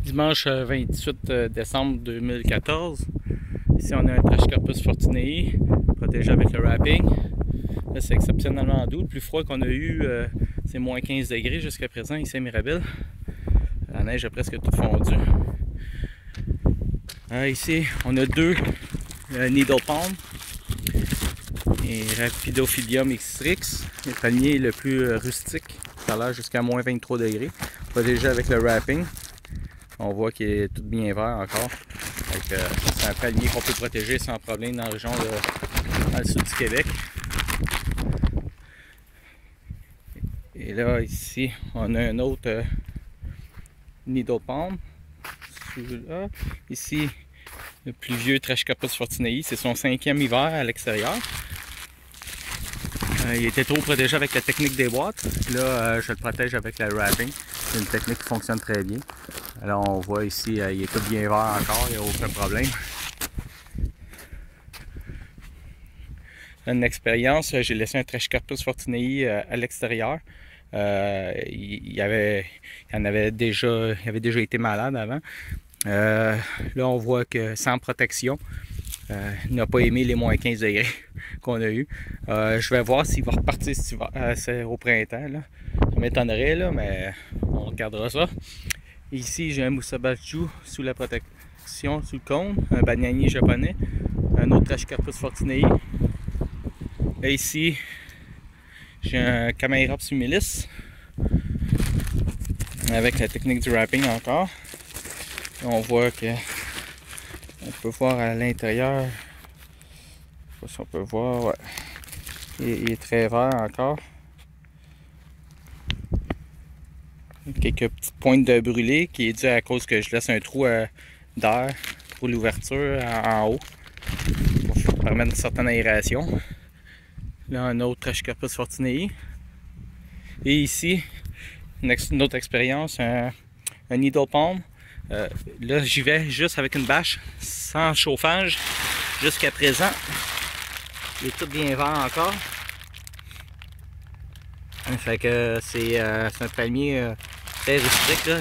Dimanche 28 décembre 2014. Ici, on a un Trachycarpus fortunei protégé avec le wrapping. Là, c'est exceptionnellement doux. Le plus froid qu'on a eu, c'est moins 15 degrés jusqu'à présent ici à Mirabel. La neige a presque tout fondu. Ici, on a deux Needle Palm et Rapidophydium xrix, le palmier le plus rustique. Ça a l'air jusqu'à moins 23 degrés. Protégé avec le wrapping. On voit qu'il est tout bien vert encore. C'est un palmier qu'on peut protéger sans problème dans la région dans le sud du Québec. Et là, ici, on a un autre Needle Palm. Celui-là. Ici, le plus vieux Trachycarpus fortunei. C'est son 5e hiver à l'extérieur. Il était trop protégé avec la technique des boîtes. Là, je le protège avec le wrapping. C'est une technique qui fonctionne très bien. Alors, on voit ici, il est tout bien vert encore, il n'y a aucun problème. Une expérience, j'ai laissé un Trachycarpus fortunei à l'extérieur. Il avait déjà été malade avant. Là, on voit que sans protection, il n'a pas aimé les moins 15 degrés qu'on a eu. Je vais voir s'il va repartir au printemps. Là. Ça m'étonnerait, là, mais on regardera ça. Ici, j'ai un Musabashu sous la protection, sous le cône, un Banani japonais, un autre Trachycarpus fortunei. Là, ici, j'ai un Camairops humilis avec la technique du wrapping encore. Là, on voit que on peut voir à l'intérieur, je sais pas si on peut voir, ouais. Il est très vert encore. Quelques petites pointes de brûlé qui est dû à cause que je laisse un trou d'air pour l'ouverture en haut pour permettre une certaine aération. Là, un autre Trachycarpus fortunei. Et ici, une autre expérience, un Needle Palm. Là, j'y vais juste avec une bâche, sans chauffage, jusqu'à présent. Il est tout bien vert encore. Fait que c'est un palmier très rustique. Là.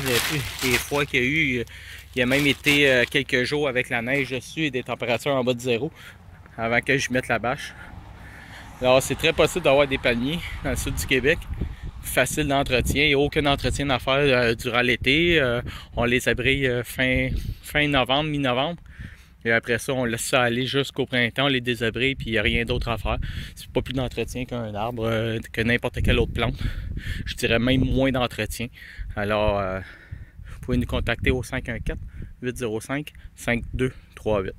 Les fois qu'il y a eu, il a même été quelques jours avec la neige dessus et des températures en bas de zéro avant que je mette la bâche. Alors c'est très possible d'avoir des palmiers dans le sud du Québec. Facile d'entretien, il n'y a aucun entretien à faire durant l'été. On les abrille fin novembre, mi-novembre. Et après ça, on laisse ça aller jusqu'au printemps, on les désabrille, puis il n'y a rien d'autre à faire. C'est pas plus d'entretien qu'un arbre, que n'importe quelle autre plante. Je dirais même moins d'entretien. Alors, vous pouvez nous contacter au 514-805-5238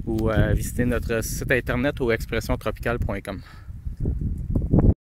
ou visiter notre site internet au expressiontropicale.com.